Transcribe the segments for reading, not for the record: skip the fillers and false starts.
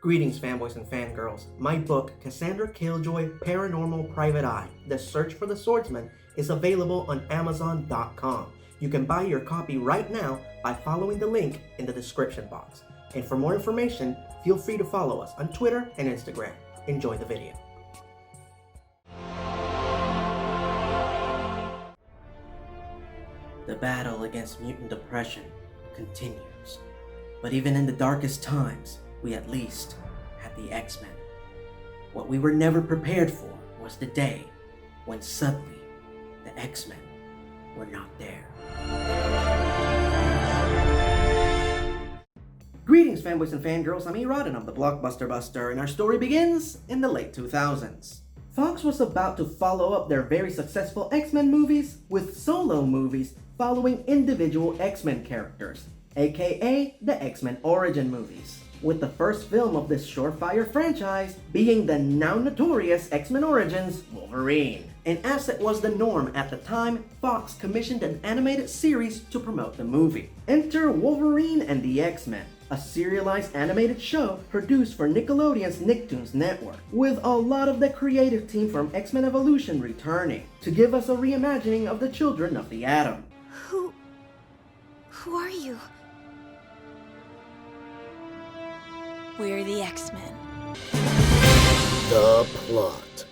Greetings, fanboys and fangirls. My book, Killjoy, Paranormal Private Eye, The Search for the Swordsman, is available on Amazon.com. You can buy your copy right now by following the link in the description box. And for more information, feel free to follow us on Twitter and Instagram. Enjoy the video. The battle against mutant depression continues. But even in the darkest times, we at least had the X-Men. What we were never prepared for was the day when suddenly the X-Men were not there. Greetings, fanboys and fangirls. I'm Erod and I'm the Blockbuster Buster, and our story begins in the late 2000s. Fox was about to follow up their very successful X-Men movies with solo movies following individual X-Men characters, aka the X-Men origin movies, with the first film of this surefire franchise being the now notorious X-Men Origins Wolverine. And as it was the norm at the time, Fox commissioned an animated series to promote the movie. Enter Wolverine and the X-Men, a serialized animated show produced for Nickelodeon's Nicktoons network, with a lot of the creative team from X-Men Evolution returning to give us a reimagining of the Children of the Atom. Who are you? We're the X-Men. The plot.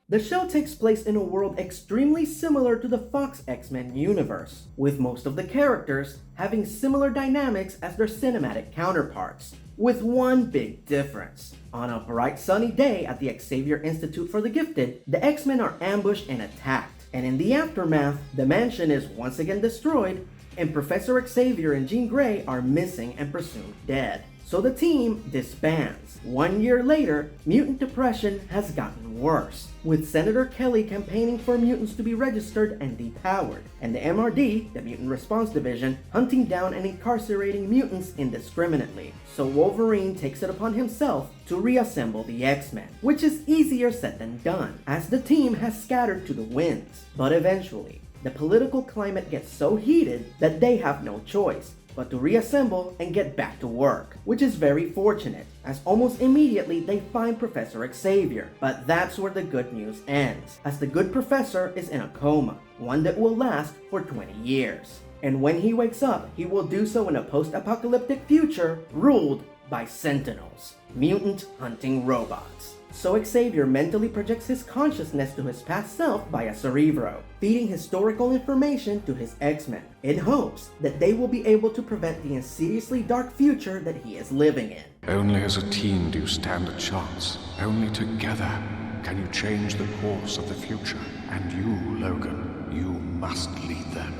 The show takes place in a world extremely similar to the Fox X-Men universe, with most of the characters having similar dynamics as their cinematic counterparts, with one big difference. On a bright sunny day at the Xavier Institute for the Gifted, the X-Men are ambushed and attacked, and in the aftermath, the mansion is once again destroyed, and Professor Xavier and Jean Grey are missing and presumed dead. So the team disbands. 1 year later, mutant depression has gotten worse, with Senator Kelly campaigning for mutants to be registered and depowered, and the MRD, the Mutant Response Division, hunting down and incarcerating mutants indiscriminately. So Wolverine takes it upon himself to reassemble the X-Men, which is easier said than done, as the team has scattered to the winds. But eventually, the political climate gets so heated that they have no choice but to reassemble and get back to work, which is very fortunate, as almost immediately they find Professor Xavier. But that's where the good news ends, as the good professor is in a coma, one that will last for 20 years. And when he wakes up, he will do so in a post-apocalyptic future ruled by Sentinels, mutant hunting robots. So Xavier mentally projects his consciousness to his past self via Cerebro, feeding historical information to his X-Men, in hopes that they will be able to prevent the insidiously dark future that he is living in. Only as a team do you stand a chance. Only together can you change the course of the future. And you, Logan, you must lead them.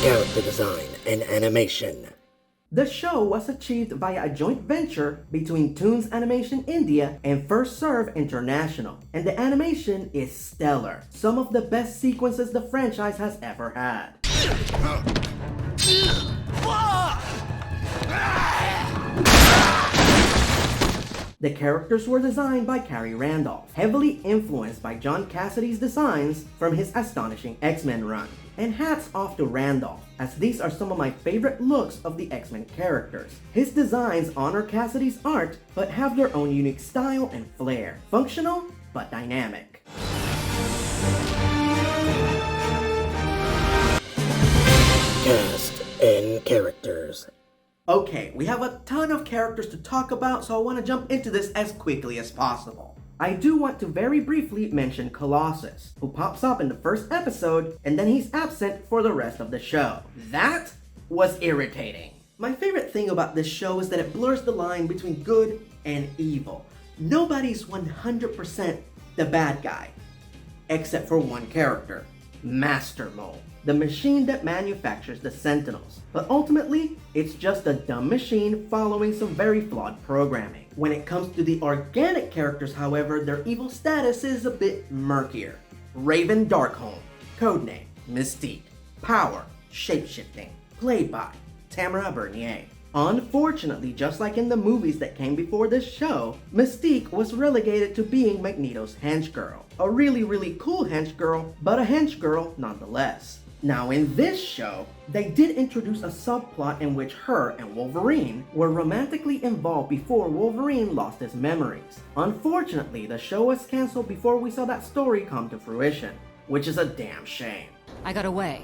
Character design and animation. The show was achieved via a joint venture between Toons Animation India and First Serve International, and the animation is stellar. Some of the best sequences the franchise has ever had. The characters were designed by Carrie Randolph, heavily influenced by John Cassidy's designs from his astonishing X-Men run. And hats off to Randolph, as these are some of my favorite looks of the X-Men characters. His designs honor Cassidy's art, but have their own unique style and flair. Functional, but dynamic. Cast and characters. Okay, we have a ton of characters to talk about, so I want to jump into this as quickly as possible. I do want to very briefly mention Colossus, who pops up in the first episode and then he's absent for the rest of the show. That was irritating. My favorite thing about this show is that it blurs the line between good and evil. Nobody's 100% the bad guy, except for one character, Master Mole, the machine that manufactures the Sentinels. But ultimately, it's just a dumb machine following some very flawed programming. When it comes to the organic characters, however, their evil status is a bit murkier. Raven Darkholme, codename Mystique, power, shapeshifting, played by Tamara Bernier. Unfortunately, just like in the movies that came before this show, Mystique was relegated to being Magneto's hench girl. A really cool hench girl, but a hench girl nonetheless. Now in this show, they did introduce a subplot in which her and Wolverine were romantically involved before Wolverine lost his memories. Unfortunately, the show was cancelled before we saw that story come to fruition, which is a damn shame. I got away,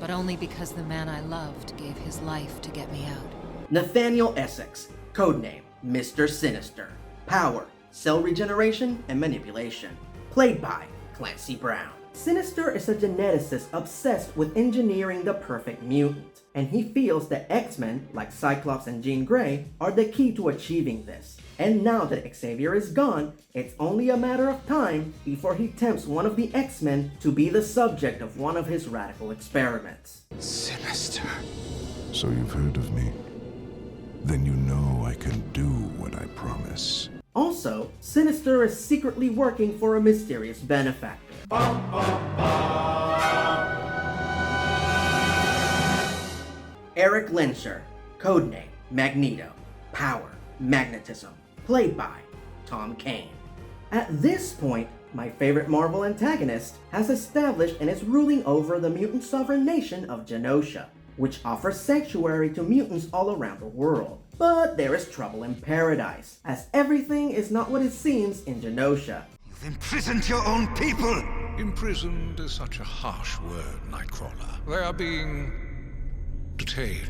but only because the man I loved gave his life to get me out. Nathaniel Essex, codename Mr. Sinister. Power, cell regeneration, and manipulation. Played by Clancy Brown. Sinister is a geneticist obsessed with engineering the perfect mutant, and he feels that X-Men, like Cyclops and Jean Grey, are the key to achieving this. And now that Xavier is gone, it's only a matter of time before he tempts one of the X-Men to be the subject of one of his radical experiments. Sinister. So you've heard of me? Then you know I can do what I promise. Also, Sinister is secretly working for a mysterious benefactor. Eric Lensher, codename Magneto. Power, magnetism. Played by Tom Kane. At this point, my favorite Marvel antagonist has established and is ruling over the mutant sovereign nation of Genosha, which offers sanctuary to mutants all around the world. But there is trouble in paradise, as everything is not what it seems in Genosha. You've imprisoned your own people! Imprisoned is such a harsh word, Nightcrawler. They are being detained.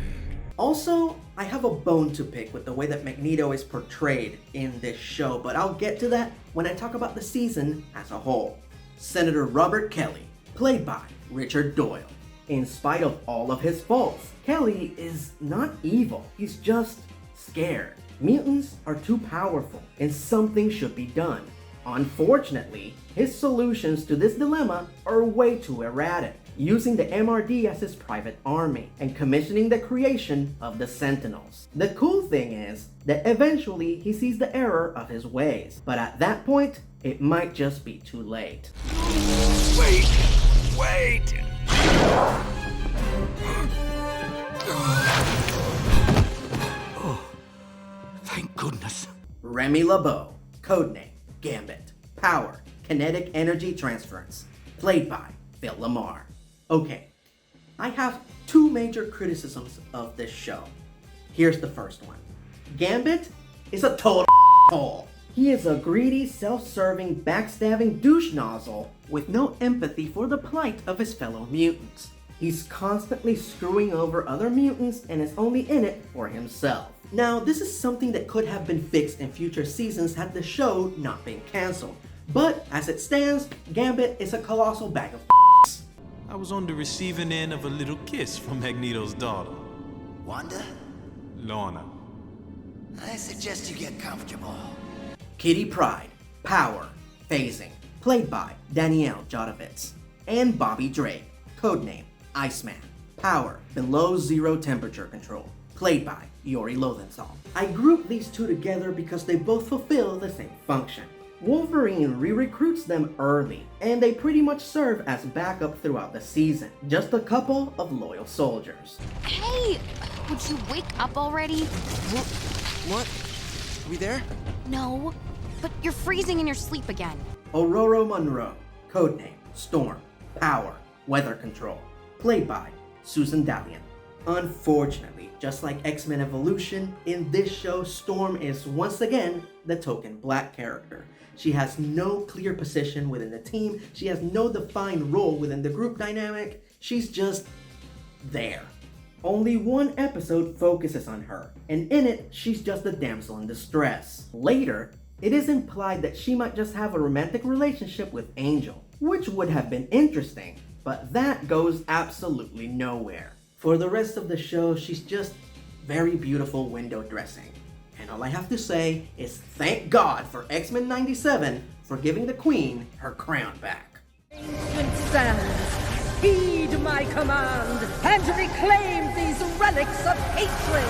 Also, I have a bone to pick with the way that Magneto is portrayed in this show, but I'll get to that when I talk about the season as a whole. Senator Robert Kelly, played by Richard Doyle. In spite of all of his faults, Kelly is not evil, he's just scared. Mutants are too powerful, and something should be done. Unfortunately, his solutions to this dilemma are way too erratic, using the MRD as his private army and commissioning the creation of the Sentinels. The cool thing is that eventually he sees the error of his ways, but at that point, it might just be too late. Wait! Wait! Oh, thank goodness. Remy LeBeau, codename Gambit. Power, kinetic energy transference. Played by Phil Lamar. Okay, I have two major criticisms of this show. Here's the first one. Gambit is a total hole. He is a greedy, self-serving, backstabbing douche nozzle with no empathy for the plight of his fellow mutants. He's constantly screwing over other mutants and is only in it for himself. Now, this is something that could have been fixed in future seasons had the show not been cancelled. But as it stands, Gambit is a colossal bag of I was on the receiving end of a little kiss from Magneto's daughter, Wanda, Lorna. I suggest you get comfortable. Kitty Pryde, Power, Phasing, played by Danielle Jodovitz, and Bobby Drake, codename Iceman, Power, Below Zero Temperature Control, played by Yori Lowenthal. I grouped these two together because they both fulfill the same function. Wolverine re-recruits them early, and they pretty much serve as backup throughout the season. Just a couple of loyal soldiers. Hey! Would you wake up already? What? We there? No, but you're freezing in your sleep again. Aurora Monroe, codename Storm, Power, Weather Control, played by Susan Dalian. Unfortunately, just like X-Men Evolution, in this show Storm is once again the token black character. She has no clear position within the team, she has no defined role within the group dynamic, she's just there. Only one episode focuses on her, and in it, she's just a damsel in distress. Later, it is implied that she might just have a romantic relationship with Angel, which would have been interesting, but that goes absolutely nowhere. For the rest of the show, she's just very beautiful window dressing. And all I have to say is thank God for X-Men 97 for giving the Queen her crown back. Ancient sands, heed my command and reclaim these relics of hatred!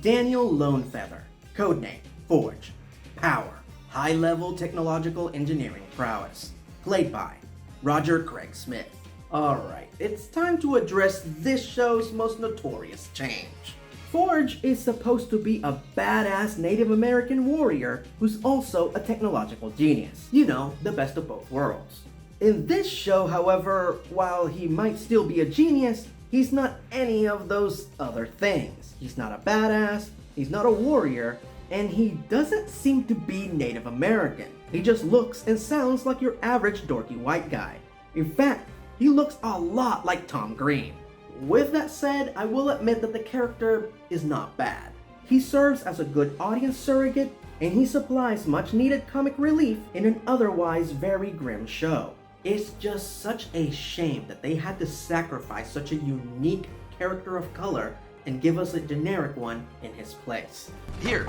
Daniel Lonefeather, codename Forge, Power, high-level technological engineering prowess, played by Roger Craig Smith. Alright, it's time to address this show's most notorious change. Forge is supposed to be a badass Native American warrior who's also a technological genius. You know, the best of both worlds. In this show, however, while he might still be a genius, he's not any of those other things. He's not a badass, he's not a warrior, and he doesn't seem to be Native American. He just looks and sounds like your average dorky white guy. In fact, he looks a lot like Tom Green. With that said, I will admit that the character is not bad. He serves as a good audience surrogate, and he supplies much needed comic relief in an otherwise very grim show. It's just such a shame that they had to sacrifice such a unique character of color and give us a generic one in his place. Here,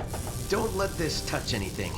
don't let this touch anything.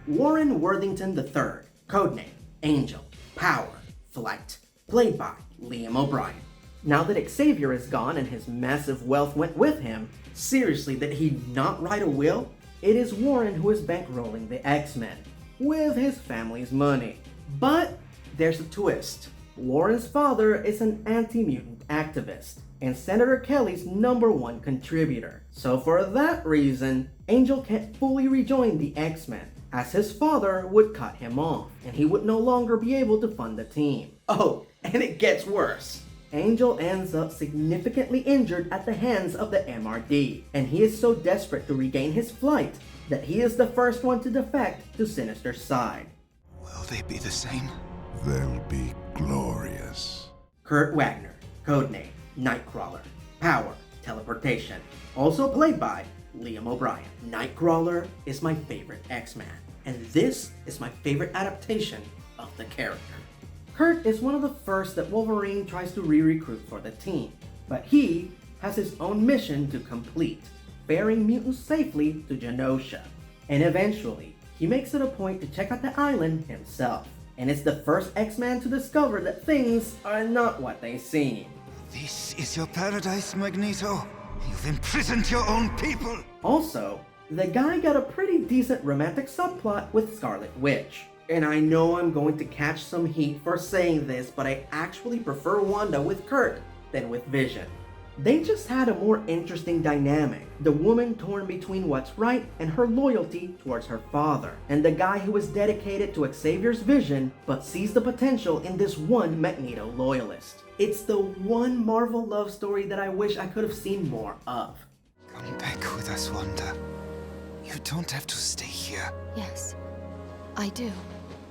Warren Worthington III, codename Angel, Power, Flight, played by Liam O'Brien. Now that Xavier is gone and his massive wealth went with him, seriously, did he not write a will? It is Warren who is bankrolling the X-Men with his family's money. But there's a twist. Warren's father is an anti-mutant activist and Senator Kelly's #1 contributor. So for that reason, Angel can't fully rejoin the X-Men, as his father would cut him off and he would no longer be able to fund the team. Oh, and it gets worse. Angel ends up significantly injured at the hands of the MRD, and he is so desperate to regain his flight that he is the first one to defect to Sinister's side. Will they be the same? They'll be glorious. Kurt Wagner, codename Nightcrawler, Power, Teleportation, also played by Liam O'Brien. Nightcrawler is my favorite X-Man, and this is my favorite adaptation of the character. Kurt is one of the first that Wolverine tries to re-recruit for the team, but he has his own mission to complete, ferrying mutants safely to Genosha. And eventually, he makes it a point to check out the island himself, and is the first X-Man to discover that things are not what they seem. This is your paradise, Magneto. You've imprisoned your own people. Also, the guy got a pretty decent romantic subplot with Scarlet Witch. And I know I'm going to catch some heat for saying this, but I actually prefer Wanda with Kurt than with Vision. They just had a more interesting dynamic. The woman torn between what's right and her loyalty towards her father, and the guy who is dedicated to Xavier's vision but sees the potential in this one Magneto loyalist. It's the one Marvel love story that I wish I could have seen more of. Come back with us, Wanda. You don't have to stay here. Yes, I do.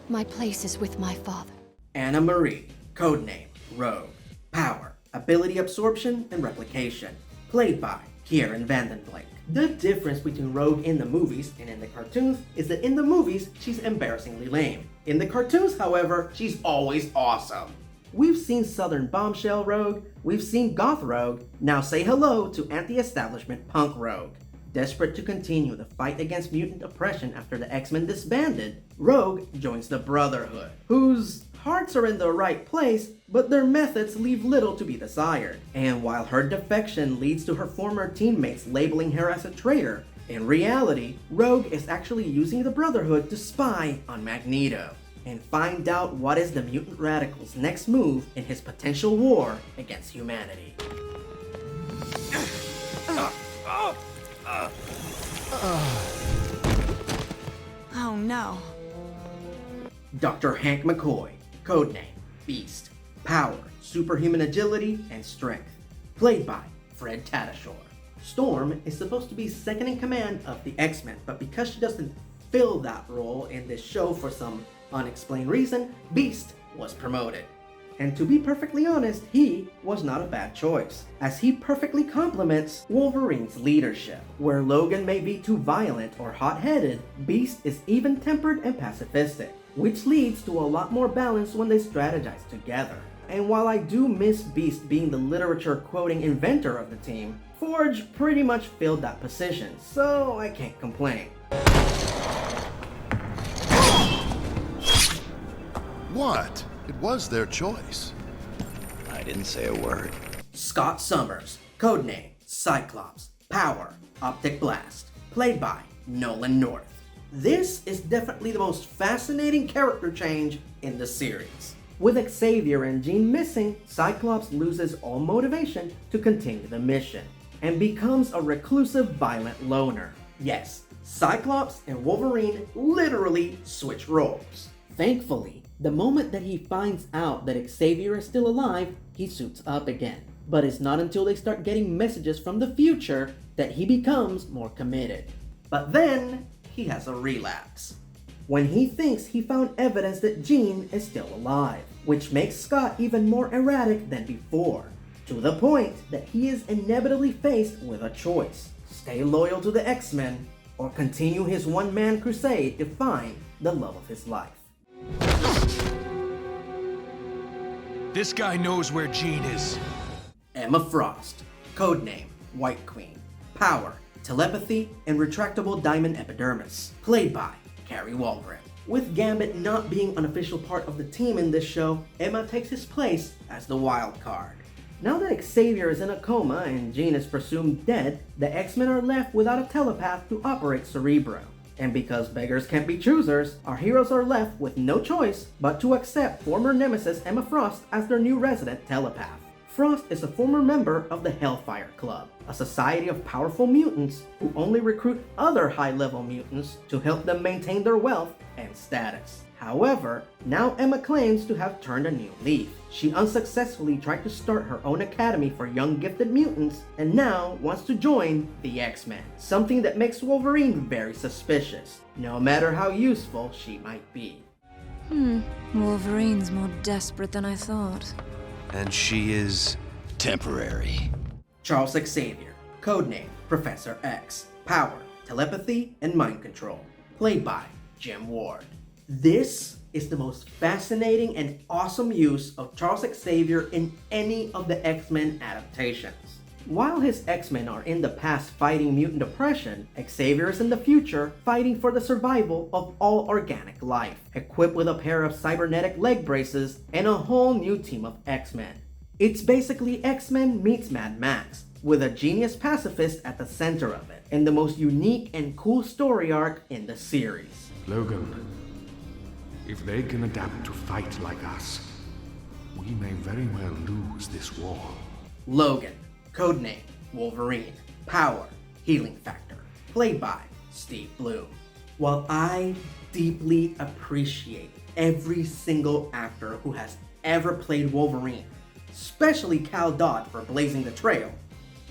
My place is with my father. Anna Marie, codename Rogue, Power, Ability Absorption and Replication, played by Kieran Vandenblake. The difference between Rogue in the movies and in the cartoons is that in the movies, she's embarrassingly lame. In the cartoons, however, she's always awesome. We've seen Southern Bombshell Rogue, we've seen Goth Rogue, now say hello to anti-establishment Punk Rogue. Desperate to continue the fight against mutant oppression after the X-Men disbanded, Rogue joins the Brotherhood, whose hearts are in the right place, but their methods leave little to be desired. And while her defection leads to her former teammates labeling her as a traitor, in reality, Rogue is actually using the Brotherhood to spy on Magneto and find out what is the mutant radical's next move in his potential war against humanity. Oh no. Dr. Hank McCoy, codename Beast, Power, Superhuman Agility, and Strength, played by Fred Tatasciore. Storm is supposed to be second in command of the X-Men, but because she doesn't fill that role in this show for some unexplained reason, Beast was promoted. And to be perfectly honest, he was not a bad choice, as he perfectly complements Wolverine's leadership. Where Logan may be too violent or hot-headed, Beast is even-tempered and pacifistic, which leads to a lot more balance when they strategize together. And while I do miss Beast being the literature-quoting inventor of the team, Forge pretty much filled that position, so I can't complain. What? It was their choice. I didn't say a word. Scott Summers, codename Cyclops, Power, Optic Blast, played by Nolan North. This is definitely the most fascinating character change in the series. With Xavier and Jean missing, Cyclops loses all motivation to continue the mission and becomes a reclusive, violent loner. Yes, Cyclops and Wolverine literally switch roles. Thankfully, The moment that he finds out that Xavier is still alive, he suits up again. But it's not until they start getting messages from the future that he becomes more committed. But then, he has a relapse. When he thinks he found evidence that Jean is still alive, which makes Scott even more erratic than before, to the point that he is inevitably faced with a choice: stay loyal to the X-Men, or continue his one-man crusade to find the love of his life. This guy knows where Jean is. Emma Frost, codename White Queen, power, telepathy, and retractable diamond epidermis, played by Carrie Walgren. With Gambit not being an official part of the team in this show, Emma takes his place as the wild card. Now that Xavier is in a coma and Jean is presumed dead, the X-Men are left without a telepath to operate Cerebro. And because beggars can't be choosers, our heroes are left with no choice but to accept former nemesis Emma Frost as their new resident telepath. Frost is a former member of the Hellfire Club, a society of powerful mutants who only recruit other high-level mutants to help them maintain their wealth and status. However, now Emma claims to have turned a new leaf. She unsuccessfully tried to start her own academy for young gifted mutants and now wants to join the X-Men, something that makes Wolverine very suspicious, no matter how useful she might be. Wolverine's more desperate than I thought. And she is temporary. Charles Xavier, codename Professor X, power, telepathy, and mind control, played by Jim Ward. This is the most fascinating and awesome use of Charles Xavier in any of the X-Men adaptations. While his X-Men are in the past fighting mutant oppression, Xavier is in the future fighting for the survival of all organic life, equipped with a pair of cybernetic leg braces and a whole new team of X-Men. It's basically X-Men meets Mad Max, with a genius pacifist at the center of it, and the most unique and cool story arc in the series. Logan, if they can adapt to fight like us, we may very well lose this war. Logan, codename Wolverine, power, healing factor, played by Steve Blum. While I deeply appreciate every single actor who has ever played Wolverine, especially Cal Dodd for blazing the trail,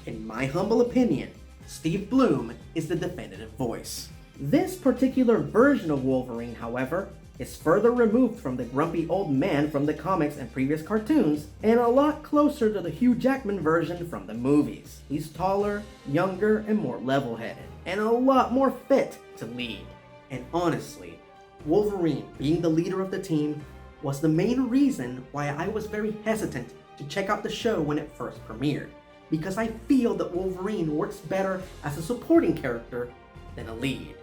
in my humble opinion, Steve Blum is the definitive voice. This particular version of Wolverine, however, is further removed from the grumpy old man from the comics and previous cartoons, and a lot closer to the Hugh Jackman version from the movies. He's taller, younger, and more level-headed, and a lot more fit to lead. And honestly, Wolverine being the leader of the team was the main reason why I was very hesitant to check out the show when it first premiered, because I feel that Wolverine works better as a supporting character than a lead.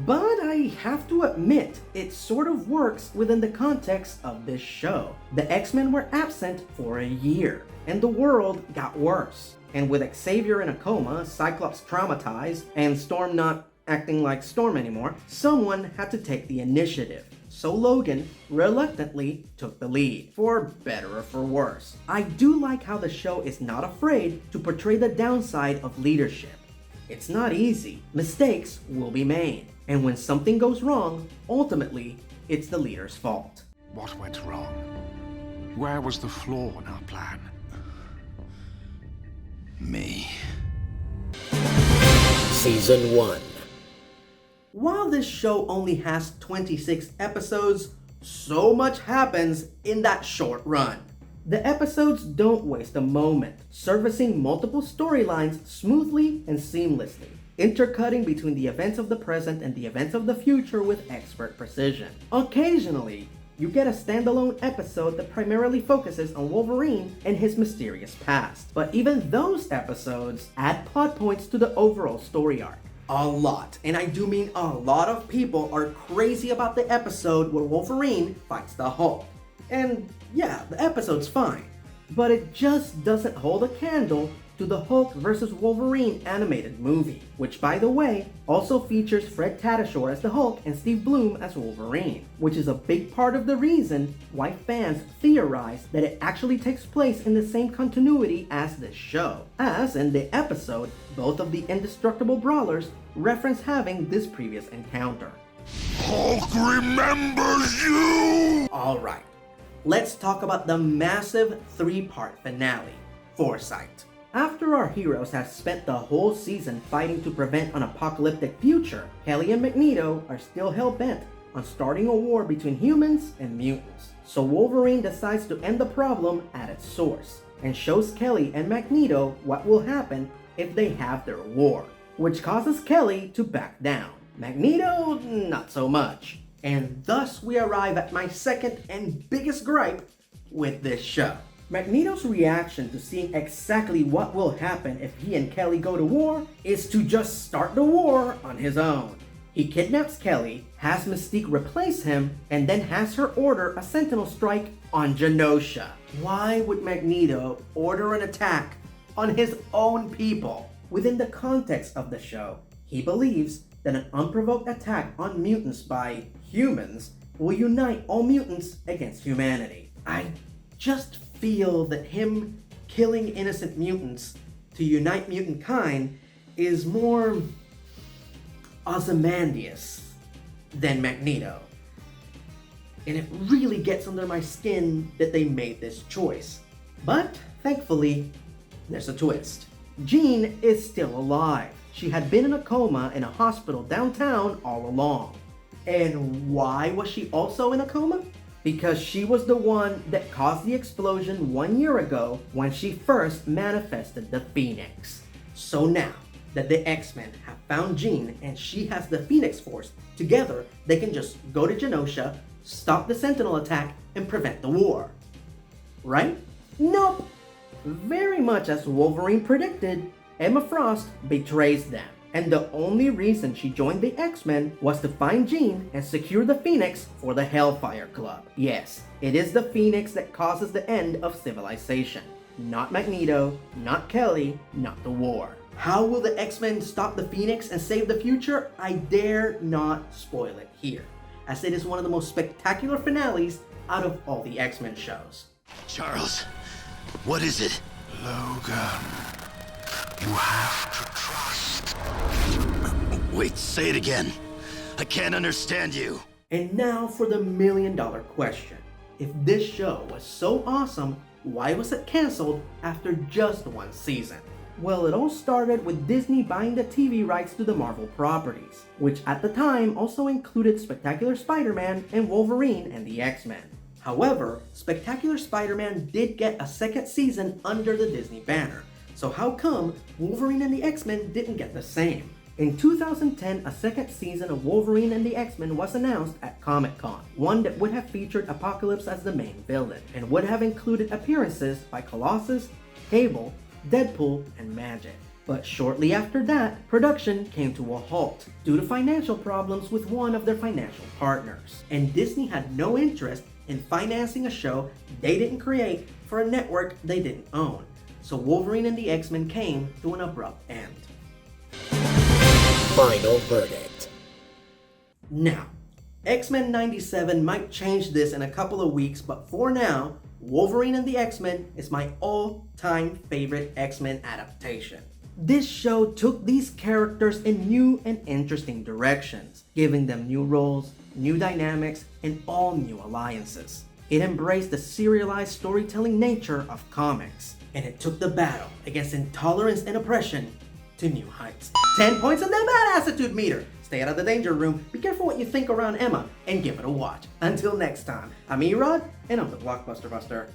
But I have to admit, it sort of works within the context of this show. The X-Men were absent for a year, and the world got worse. And with Xavier in a coma, Cyclops traumatized, and Storm not acting like Storm anymore, someone had to take the initiative. So Logan reluctantly took the lead, for better or for worse. I do like how the show is not afraid to portray the downside of leadership. It's not easy. Mistakes will be made. And when something goes wrong, ultimately, it's the leader's fault. What went wrong? Where was the flaw in our plan? Me. Season 1. While this show only has 26 episodes, so much happens in that short run. The episodes don't waste a moment, servicing multiple storylines smoothly and seamlessly, intercutting between the events of the present and the events of the future with expert precision. Occasionally, you get a standalone episode that primarily focuses on Wolverine and his mysterious past. But even those episodes add plot points to the overall story arc. A lot, and I do mean a lot of people are crazy about the episode where Wolverine fights the Hulk. And yeah, the episode's fine, but it just doesn't hold a candle to the Hulk vs. Wolverine animated movie, which by the way, also features Fred Tatasciore as the Hulk and Steve Blum as Wolverine, which is a big part of the reason why fans theorize that it actually takes place in the same continuity as this show, as in the episode, both of the indestructible brawlers reference having this previous encounter. Hulk remembers you! Alright, let's talk about the massive 3-part finale, Foresight. After our heroes have spent the whole season fighting to prevent an apocalyptic future, Kelly and Magneto are still hell-bent on starting a war between humans and mutants. So Wolverine decides to end the problem at its source, and shows Kelly and Magneto what will happen if they have their war, which causes Kelly to back down. Magneto, not so much. And thus we arrive at my second and biggest gripe with this show. Magneto's reaction to seeing exactly what will happen if he and Kelly go to war is to just start the war on his own. He kidnaps Kelly, has Mystique replace him, and then has her order a Sentinel strike on Genosha. Why would Magneto order an attack on his own people? Within the context of the show, he believes that an unprovoked attack on mutants by humans will unite all mutants against humanity. I just feel that him killing innocent mutants to unite mutant kind is more Ozymandias than Magneto. And it really gets under my skin that they made this choice. But thankfully, there's a twist. Jean is still alive. She had been in a coma in a hospital downtown all along. And why was she also in a coma? Because she was the one that caused the explosion 1 year ago when she first manifested the Phoenix. So now that the X-Men have found Jean and she has the Phoenix Force, together they can just go to Genosha, stop the Sentinel attack, and prevent the war. Right? Nope! Very much as Wolverine predicted, Emma Frost betrays them. And the only reason she joined the X-Men was to find Jean and secure the Phoenix for the Hellfire Club. Yes, it is the Phoenix that causes the end of civilization. Not Magneto, not Kelly, not the war. How will the X-Men stop the Phoenix and save the future? I dare not spoil it here, as it is one of the most spectacular finales out of all the X-Men shows. Charles, what is it? Logan, you have to trust. Wait, say it again. I can't understand you. And now for the million-dollar question. If this show was so awesome, why was it canceled after just one season? Well, it all started with Disney buying the TV rights to the Marvel properties, which at the time also included Spectacular Spider-Man and Wolverine and the X-Men. However, Spectacular Spider-Man did get a second season under the Disney banner, so how come Wolverine and the X-Men didn't get the same? In 2010, a second season of Wolverine and the X-Men was announced at Comic-Con, one that would have featured Apocalypse as the main villain, and would have included appearances by Colossus, Cable, Deadpool, and Magic. But shortly after that, production came to a halt due to financial problems with one of their financial partners, and Disney had no interest in financing a show they didn't create for a network they didn't own. So Wolverine and the X-Men came to an abrupt end. Final verdict. Now, X-Men 97 might change this in a couple of weeks, but for now, Wolverine and the X-Men is my all-time favorite X-Men adaptation. This show took these characters in new and interesting directions, giving them new roles, new dynamics, and all new alliances. It embraced the serialized storytelling nature of comics, and it took the battle against intolerance and oppression to new heights. 10 points on the badassitude meter. Stay out of the danger room, be careful what you think around Emma, and give it a watch. Until next time, I'm Erod, and I'm the Blockbuster Buster.